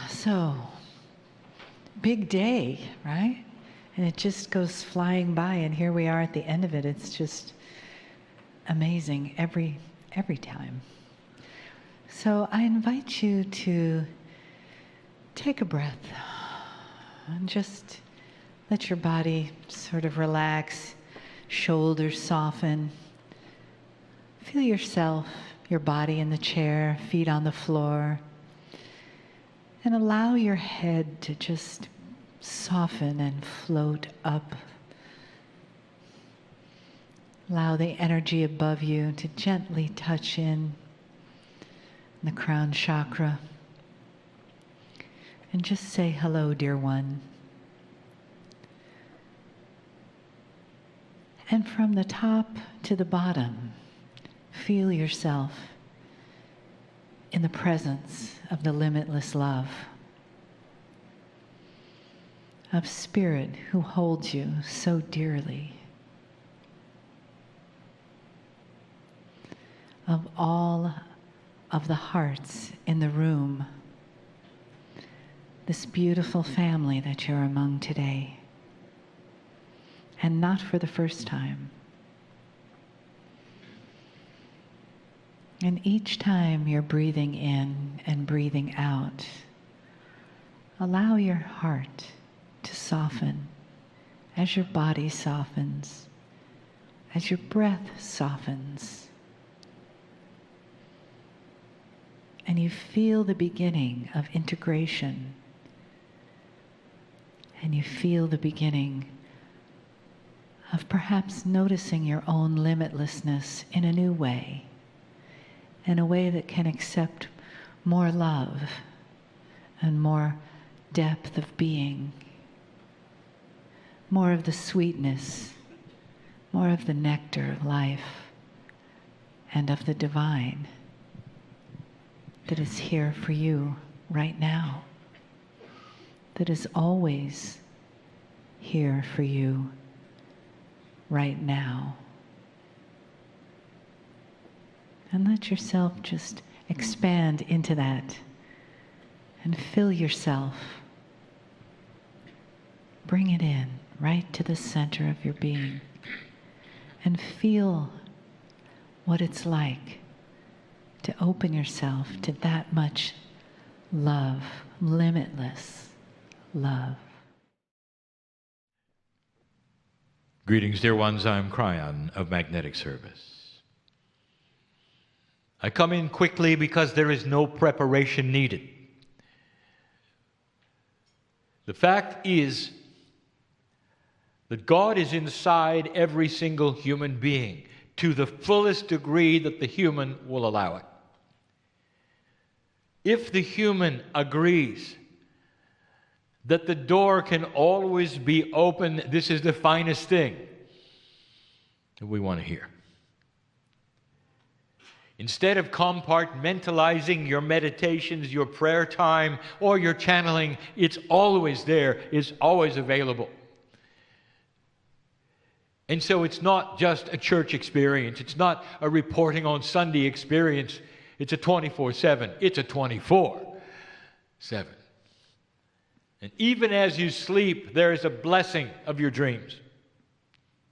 So, big day, right? And it just goes flying by, and here we are at the end of it. It's just amazing every time. So I invite you to take a breath and just let your body sort of relax, shoulders soften. Feel yourself, your body in the chair, feet on the floor. And allow your head to just soften and float up. Allow the energy above you to gently touch in the crown chakra. And just say hello, dear one. And from the top to the bottom, feel yourself in the presence of the limitless love of Spirit who holds you so dearly, of all of the hearts in the room, this beautiful family that you're among today, and not for the first time. And each time you're breathing in and breathing out, allow your heart to soften as your body softens, as your breath softens. And you feel the beginning of integration. And you feel the beginning of perhaps noticing your own limitlessness in a new way. In a way that can accept more love and more depth of being, more of the sweetness, more of the nectar of life and of the divine that is here for you right now, that is always here for you right now. And let yourself just expand into that and fill yourself. Bring it in right to the center of your being and feel what it's like to open yourself to that much love, limitless love. Greetings, dear ones. I'm Kryon of Magnetic Service. I come in quickly because there is no preparation needed. The fact is that God is inside every single human being to the fullest degree that the human will allow it. If the human agrees that the door can always be open, this is the finest thing that we want to hear. Instead of compartmentalizing your meditations, your prayer time, or your channeling, it's always there, it's always available. And so it's not just a church experience, it's not a reporting on Sunday experience, it's a 24/7, it's a 24/7. And even as you sleep, there is a blessing of your dreams.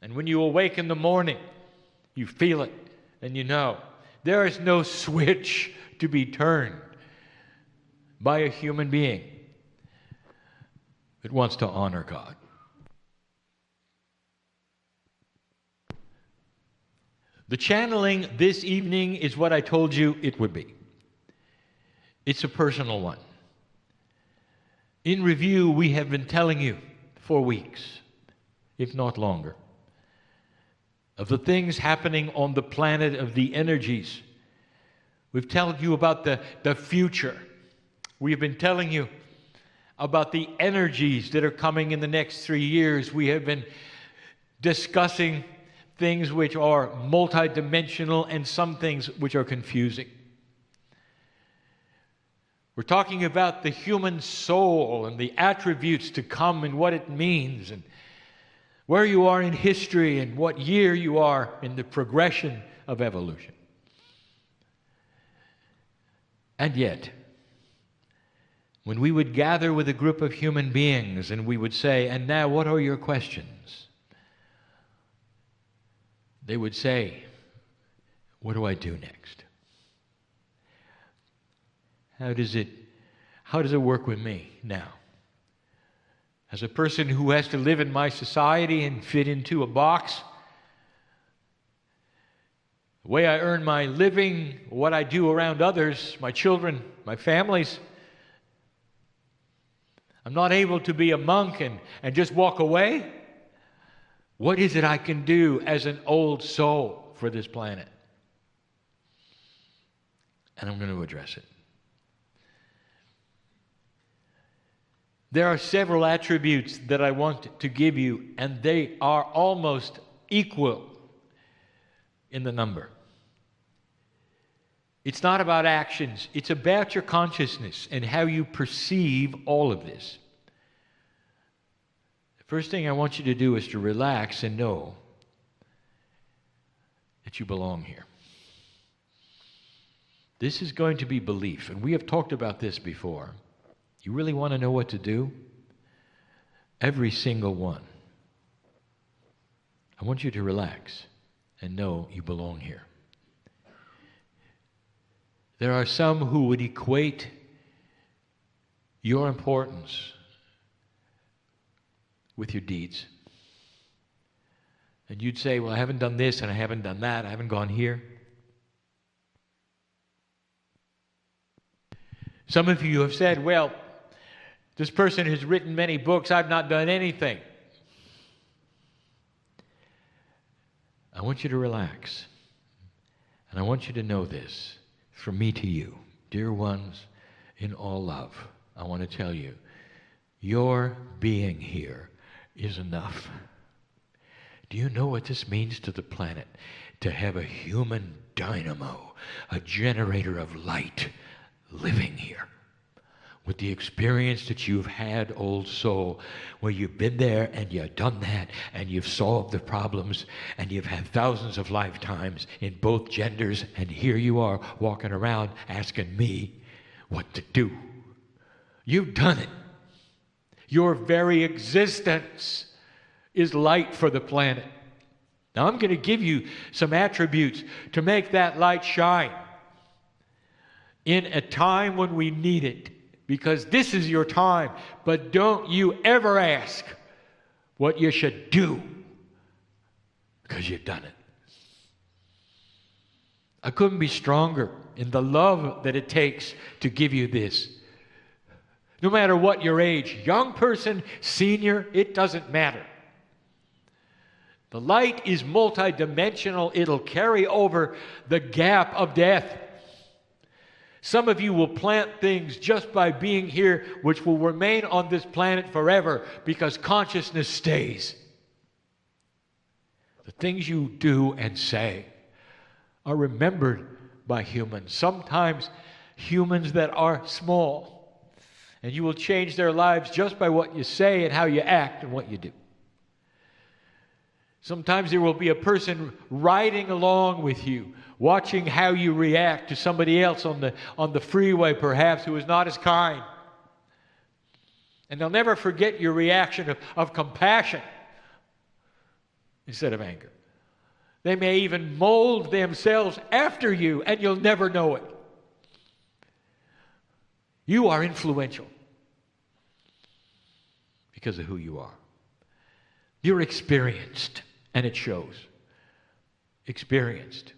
And when you awake in the morning, you feel it and you know. There is no switch to be turned by a human being that wants to honor God. The channeling this evening is what I told you it would be. It's a personal one. In review, we have been telling you for weeks, if not longer, of the things happening on the planet, of the energies. We've told you about the future. We've been telling you about the energies that are coming in the next 3 years. We have been discussing things which are multidimensional and some things which are confusing. We're talking about the human soul and the attributes to come and what it means and where you are in history and what year you are in the progression of evolution. And yet, when we would gather with a group of human beings and we would say, "And now what are your questions?" They would say, "What do I do next? How does it work with me now? As a person who has to live in my society and fit into a box, the way I earn my living, what I do around others, my children, my families, I'm not able to be a monk and just walk away. What is it I can do as an old soul for this planet?" And I'm going to address it. There are several attributes that I want to give you, and they are almost equal in the number. It's not about actions. It's about your consciousness and how you perceive all of this. The first thing I want you to do is to relax and know that you belong here. This is going to be belief, and we have talked about this before. You really want to know what to do? Every single one. I want you to relax and know you belong here. There are some who would equate your importance with your deeds. And you'd say, "Well, I haven't done this and I haven't done that. I haven't gone here." Some of you have said, "Well, this person has written many books. I've not done anything." I want you to relax. And I want you to know this. From me to you, dear ones, in all love, I want to tell you, your being here is enough. Do you know what this means to the planet? To have a human dynamo, a generator of light, living here. With the experience that you've had, old soul, where you've been there and you've done that and you've solved the problems and you've had thousands of lifetimes in both genders, and here you are walking around asking me what to do. You've done it. Your very existence is light for the planet. Now I'm going to give you some attributes to make that light shine in a time when we need it. Because this is your time. But don't you ever ask what you should do, because you've done it. I couldn't be stronger in the love that it takes to give you this. No matter what your age, young person, senior, it doesn't matter. The light is multidimensional. It'll carry over the gap of death. Some of you will plant things just by being here, which will remain on this planet forever, because consciousness stays. The things you do and say are remembered by humans, sometimes humans that are small. And you will change their lives just by what you say and how you act and what you do. Sometimes there will be a person riding along with you, watching how you react to somebody else on the freeway, perhaps, who is not as kind. And they'll never forget your reaction of compassion instead of anger. They may even mold themselves after you, and you'll never know it. You are influential because of who you are. You're experienced, and it shows. Experienced.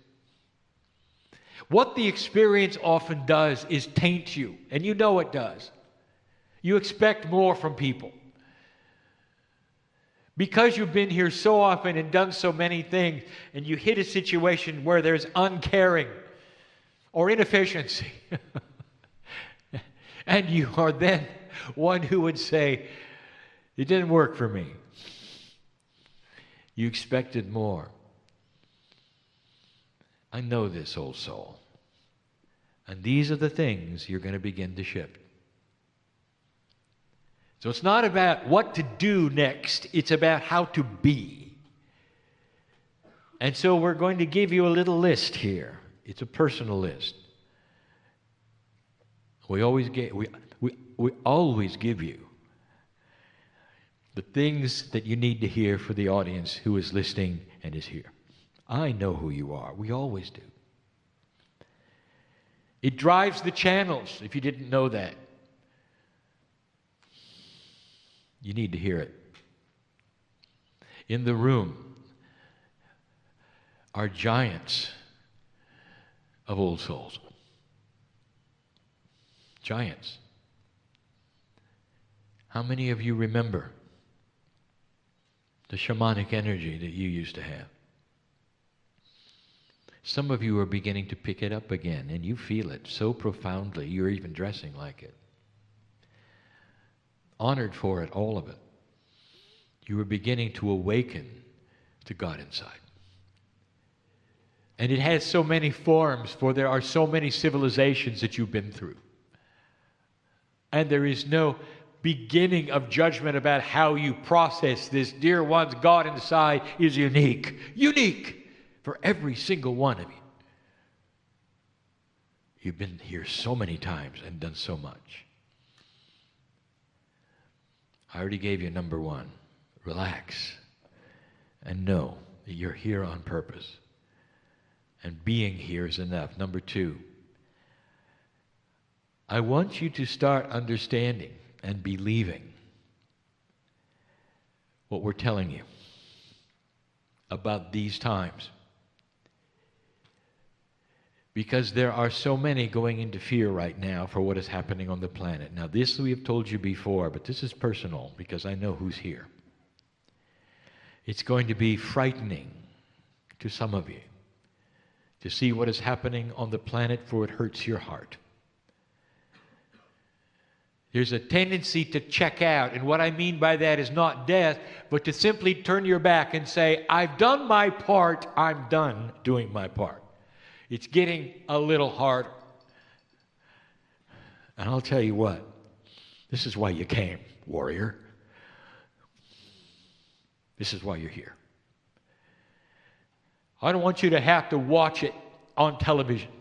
What the experience often does is taint you, and you know it does. You expect more from people. Because you've been here so often and done so many things, and you hit a situation where there's uncaring or inefficiency, and you are then one who would say, "It didn't work for me." You expected more. I know this, old soul. And these are the things you're going to begin to shift. So it's not about what to do next, it's about how to be. And so we're going to give you a little list here. It's a personal list. We always give you the things that you need to hear for the audience who is listening and is here. I know who you are. We always do. It drives the channels, if you didn't know that. You need to hear it. In the room are giants of old souls. Giants. How many of you remember the shamanic energy that you used to have? Some of you are beginning to pick it up again, and you feel it so profoundly, you're even dressing like it. Honored for it, all of it. You are beginning to awaken to God inside. And it has so many forms, for there are so many civilizations that you've been through. And there is no beginning of judgment about how you process this. Dear ones, God inside is unique. Unique for every single one of you. You've been here so many times and done so much. I already gave you number one. Relax and know that you're here on purpose. And being here is enough. Number two, I want you to start understanding and believing what we're telling you about these times. Because there are so many going into fear right now for what is happening on the planet. Now, this we have told you before, but this is personal because I know who's here. It's going to be frightening to some of you to see what is happening on the planet, for it hurts your heart. There's a tendency to check out, and what I mean by that is not death, but to simply turn your back and say, I've done my part, I'm done doing my part. It's getting a little hard. And I'll tell you what, this is why you came, warrior. This is why you're here. I don't want you to have to watch it on television.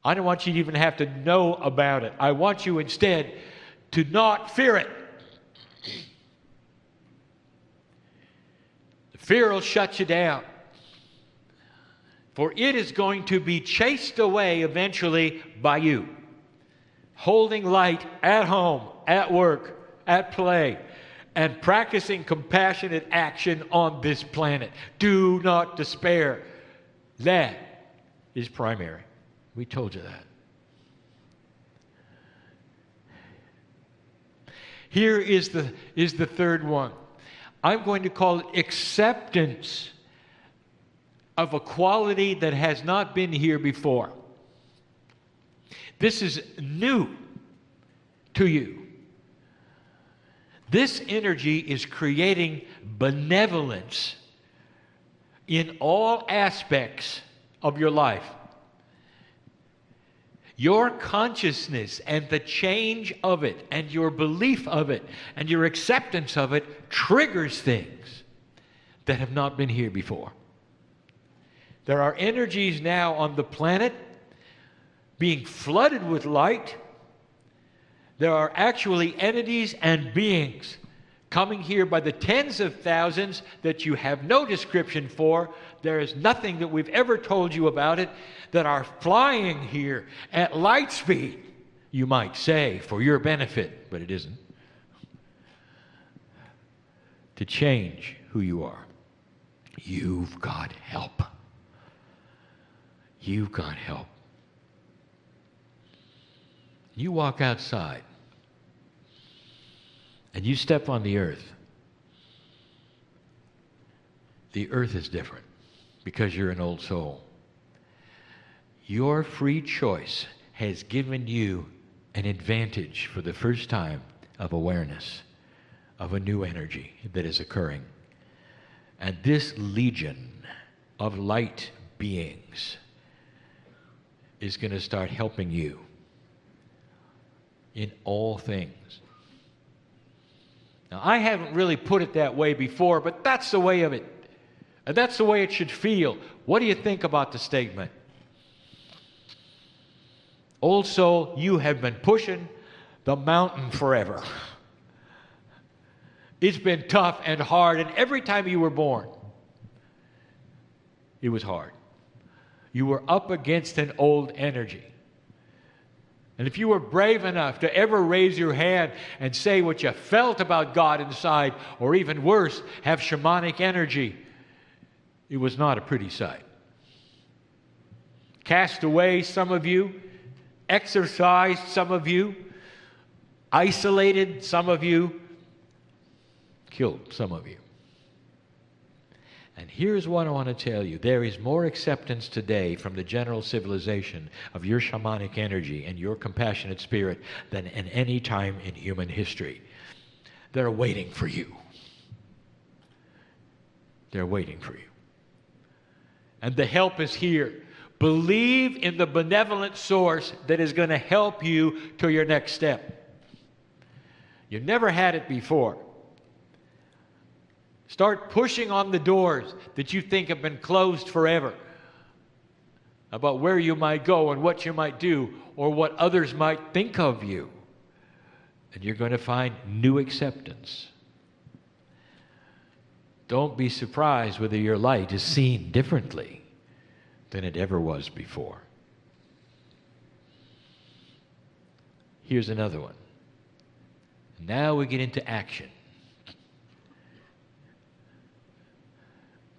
I don't want you to even have to know about it. I want you instead to not fear it. The fear will shut you down. For it is going to be chased away eventually by you. Holding light at home, at work, at play, and practicing compassionate action on this planet. Do not despair. That is primary. We told you that. Here is the third one. I'm going to call it acceptance of a quality that has not been here before. This is new to you. This energy is creating benevolence in all aspects of your life. Your consciousness and the change of it and your belief of it and your acceptance of it triggers things that have not been here before. There are energies now on the planet being flooded with light. There are actually entities and beings coming here by the tens of thousands that you have no description for. There is nothing that we've ever told you about it, that are flying here at light speed, you might say, for your benefit, but it isn't, to change who you are. You've got help. You've got help. You walk outside and you step on the earth. The earth is different because you're an old soul. Your free choice has given you an advantage for the first time of awareness of a new energy that is occurring. And this legion of light beings is going to start helping you in all things. Now, I haven't really put it that way before, but that's the way of it. And that's the way it should feel. What do you think about the statement? Old soul, you have been pushing the mountain forever. It's been tough and hard, and every time you were born, it was hard. You were up against an old energy. And if you were brave enough to ever raise your hand and say what you felt about God inside, or even worse, have shamanic energy, it was not a pretty sight. Cast away, some of you, exorcised, some of you, isolated, some of you, killed, some of you. And here's what I want to tell you. There is more acceptance today from the general civilization of your shamanic energy and your compassionate spirit than in any time in human history. They're waiting for you. They're waiting for you. And the help is here. Believe in the benevolent source that is going to help you to your next step. You've never had it before. Start pushing on the doors that you think have been closed forever about where you might go and what you might do or what others might think of you. And you're going to find new acceptance. Don't be surprised whether your light is seen differently than it ever was before. Here's another one. Now we get into action.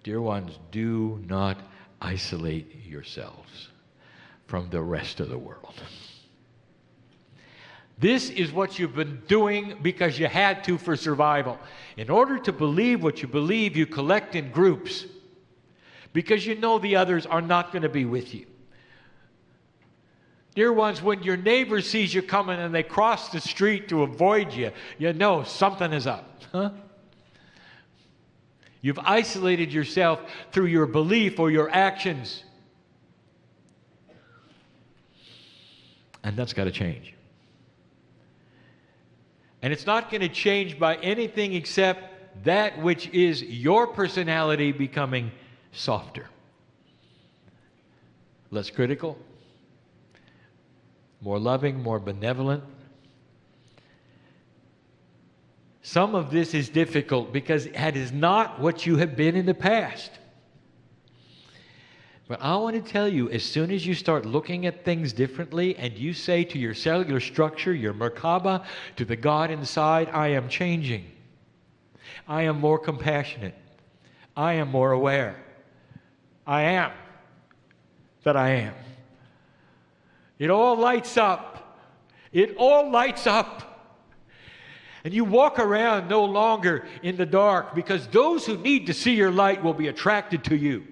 Dear ones, do not isolate yourselves from the rest of the world. This is what you've been doing because you had to for survival. In order to believe what you believe, you collect in groups because you know the others are not going to be with you. Dear ones, when your neighbor sees you coming and they cross the street to avoid you, you know something is up. Huh? You've isolated yourself through your belief or your actions. And that's got to change. And it's not going to change by anything except that which is your personality becoming softer. Less critical, more loving, more benevolent. Some of this is difficult because it is not what you have been in the past. But I want to tell you, as soon as you start looking at things differently and you say to your cellular structure, your Merkaba, to the God inside, I am changing. I am more compassionate. I am more aware. I am that I am. It all lights up. It all lights up. And you walk around no longer in the dark because those who need to see your light will be attracted to you.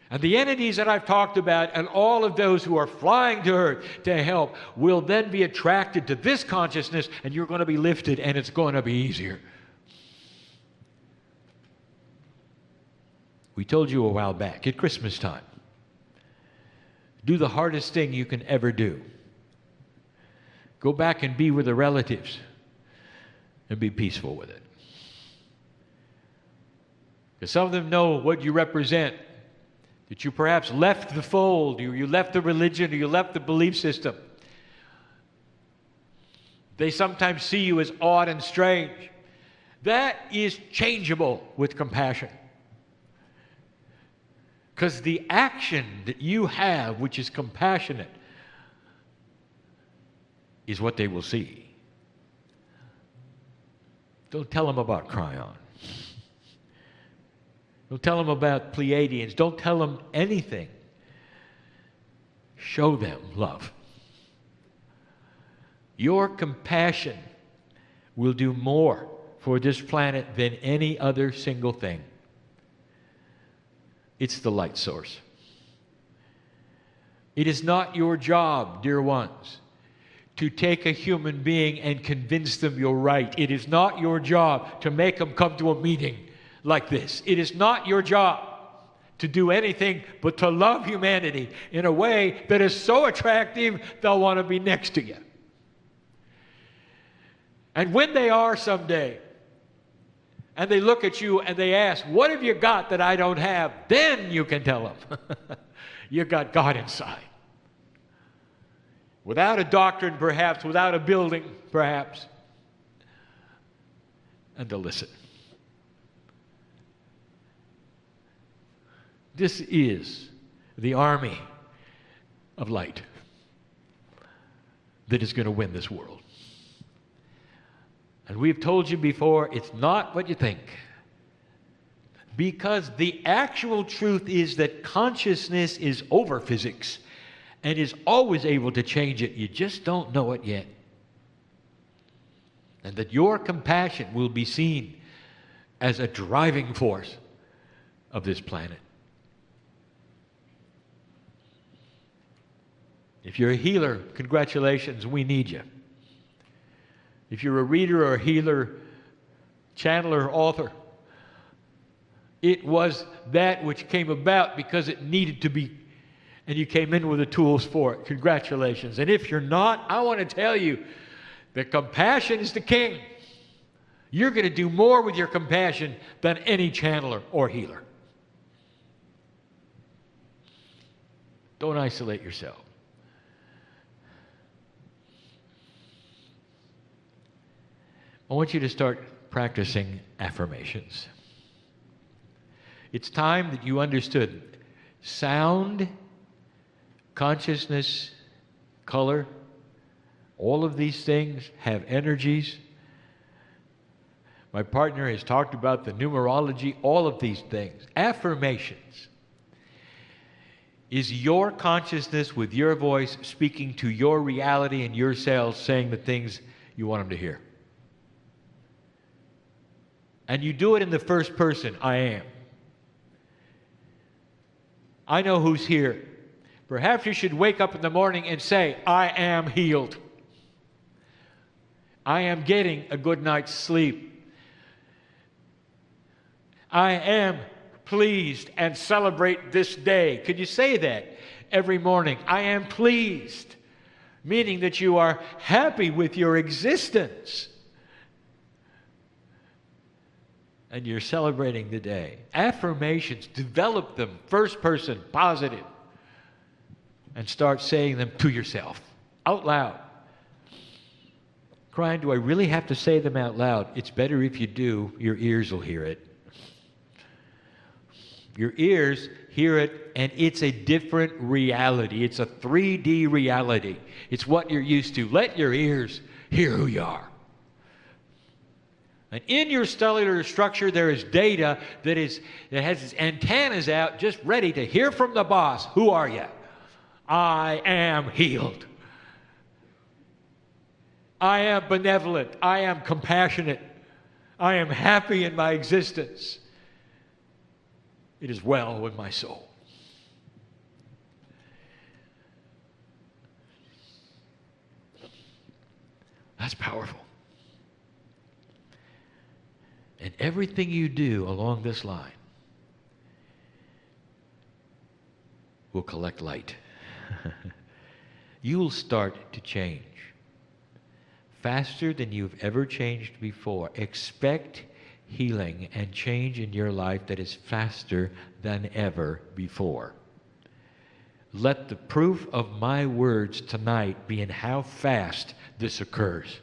And the entities that I've talked about and all of those who are flying to earth to help will then be attracted to this consciousness and you're going to be lifted and it's going to be easier. We told you a while back at Christmas time, do the hardest thing you can ever do. Go back and be with the relatives and be peaceful with it. Because some of them know what you represent, that you perhaps left the fold, or you left the religion, or you left the belief system. They sometimes see you as odd and strange. That is changeable with compassion. Because the action that you have, which is compassionate, is what they will see. Don't tell them about Kryon. Don't tell them about Pleiadians. Don't tell them anything. Show them love. Your compassion will do more for this planet than any other single thing. It's the light source. It is not your job, dear ones, to take a human being and convince them you're right. It is not your job to make them come to a meeting like this. It is not your job to do anything but to love humanity in a way that is so attractive they'll want to be next to you. And when they are someday, and they look at you and they ask, what have you got that I don't have? Then you can tell them, you got God inside. without a doctrine perhaps, without a building perhaps, and to listen. This is the army of light that is going to win this world. And we've told you before, it's not what you think. Because the actual truth is that consciousness is over physics and is always able to change it. You just don't know it yet. And that your compassion will be seen as a driving force of this planet. If you're a healer, congratulations, we need you. If you're a reader or a healer, channeler, author, it was that which came about because it needed to be, and you came in with the tools for it. Congratulations. And if you're not, I want to tell you that compassion is the king. You're going to do more with your compassion than any channeler or healer. Don't isolate yourself. I want you to start practicing affirmations. It's time that you understood sound, consciousness, color, all of these things have energies. My partner has talked about the numerology, all of these things. Affirmations is your consciousness with your voice speaking to your reality and your cells, saying the things you want them to hear. And you do it in the first person, I am. I know who's here. Perhaps you should wake up in the morning and say, I am healed. I am getting a good night's sleep. I am pleased and celebrate this day. Could you say that every morning? I am pleased, meaning that you are happy with your existence. And you're celebrating the day. Affirmations, develop them, first person, positive, and start saying them to yourself, out loud. Kryon, do I really have to say them out loud? It's better if you do. Your ears will hear it. Your ears hear it, and it's a different reality. It's a 3D reality. It's what you're used to. Let your ears hear who you are. And in your cellular structure, there is data that has its antennas out, just ready to hear from the boss. Who are you? I am healed. I am benevolent. I am compassionate. I am happy in my existence. It is well with my soul. That's powerful. And everything you do along this line will collect light. You will start to change faster than you've ever changed before. Expect healing and change in your life that is faster than ever before. Let the proof of my words tonight be in how fast this occurs.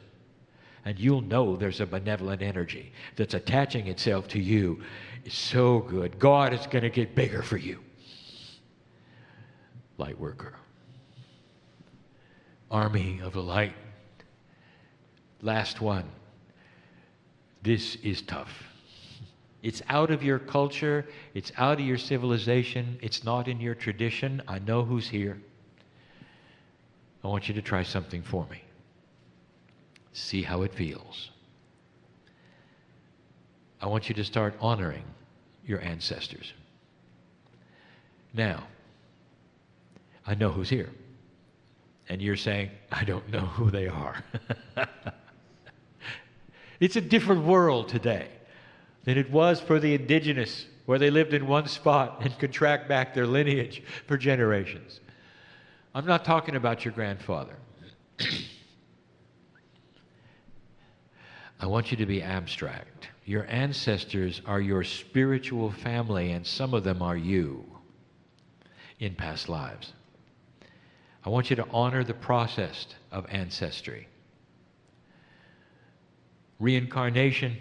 And you'll know there's a benevolent energy that's attaching itself to you. It's so good. God is going to get bigger for you. Light worker. Army of the light. Last one. This is tough. It's out of your culture. It's out of your civilization. It's not in your tradition. I know who's here. I want you to try something for me. See how it feels. I want you to start honoring your ancestors. Now, I know who's here. And you're saying, I don't know who they are. It's a different world today than it was for the indigenous, where they lived in one spot and could track back their lineage for generations. I'm not talking about your grandfather. I want you to be abstract. Your ancestors are your spiritual family, and some of them are you in past lives. I want you to honor the process of ancestry. Reincarnation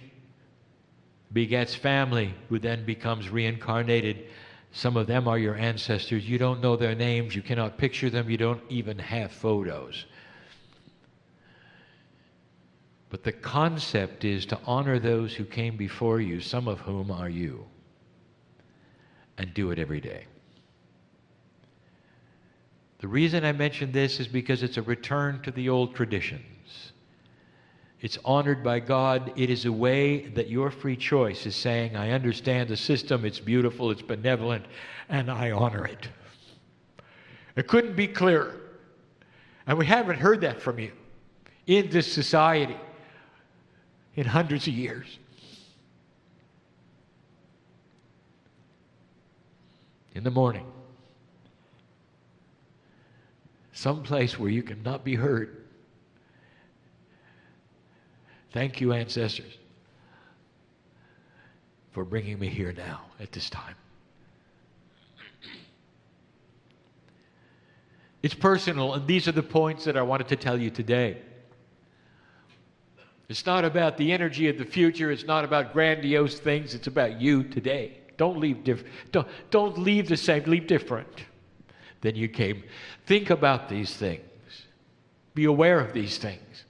begets family, who then becomes reincarnated. Some of them are your ancestors. You don't know their names. You cannot picture them. You don't even have photos. But the concept is to honor those who came before you, some of whom are you, and do it every day. The reason I mention this is because it's a return to the old traditions. It's honored by God. It is a way that your free choice is saying, I understand the system, it's beautiful, it's benevolent, and I honor it. It couldn't be clearer. And we haven't heard that from you in this society in hundreds of years. In the morning, someplace where you cannot be heard. Thank you, ancestors, for bringing me here now at this time. It's personal, and these are the points that I wanted to tell you today. It's not about the energy of the future. It's not about grandiose things. It's about you today. Don't leave don't leave the same. Leave different than you came. Think about these things. Be aware of these things.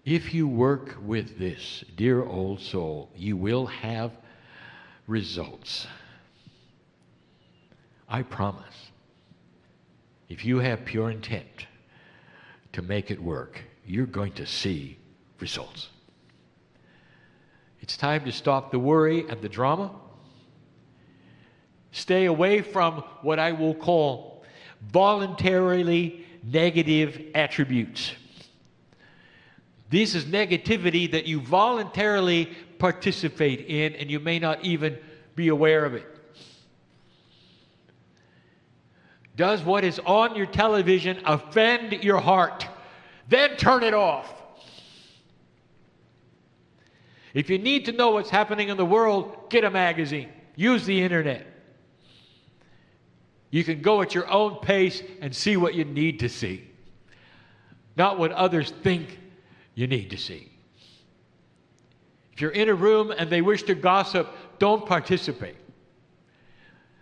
If you work with this, dear old soul, you will have results. I promise. If you have pure intent to make it work, you're going to see results. It's time to stop the worry and the drama. Stay away from what I will call voluntarily negative attributes. This is negativity that you voluntarily participate in, and you may not even be aware of it. Does what is on your television offend your heart? Then turn it off. If you need to know what's happening in the world, get a magazine. Use the internet. You can go at your own pace and see what you need to see, not what others think you need to see. If you're in a room and they wish to gossip, don't participate.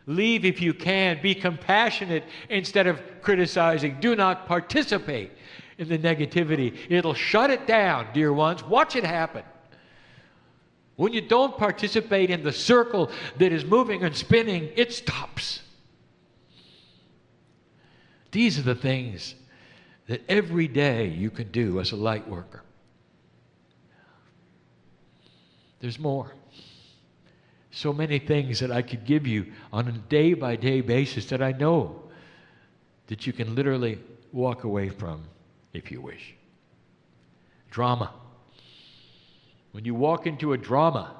Leave if you can. Be compassionate instead of criticizing. Do not participate in the negativity. It'll shut it down, dear ones. Watch it happen. When you don't participate in the circle that is moving and spinning, it stops. These are the things that every day you can do as a light worker. There's more. So many things that I could give you on a day-by-day basis that I know that you can literally walk away from if you wish. Drama. When you walk into a drama,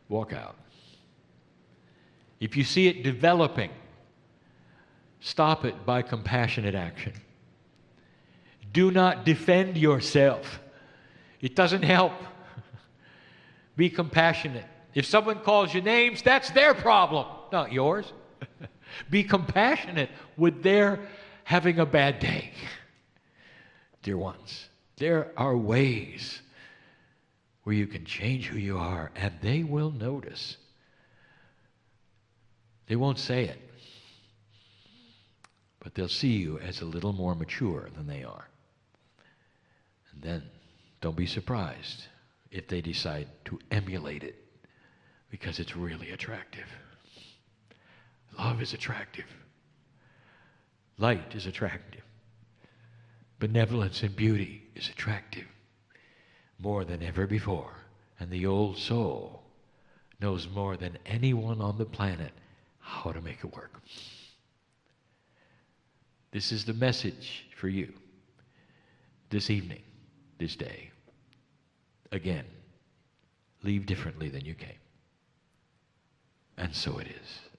walk out. If you see it developing, stop it by compassionate action. Do not defend yourself. It doesn't help. Be compassionate. If someone calls you names, that's their problem, not yours. Be compassionate with their having a bad day. Dear ones, there are ways where you can change who you are, and they will notice. They won't say it, but they'll see you as a little more mature than they are. And then don't be surprised if they decide to emulate it, because it's really attractive. Love is attractive. Light is attractive. Benevolence and beauty is attractive more than ever before. And the old soul knows more than anyone on the planet how to make it work. This is the message for you this evening, this day. Again, leave differently than you came. And so it is.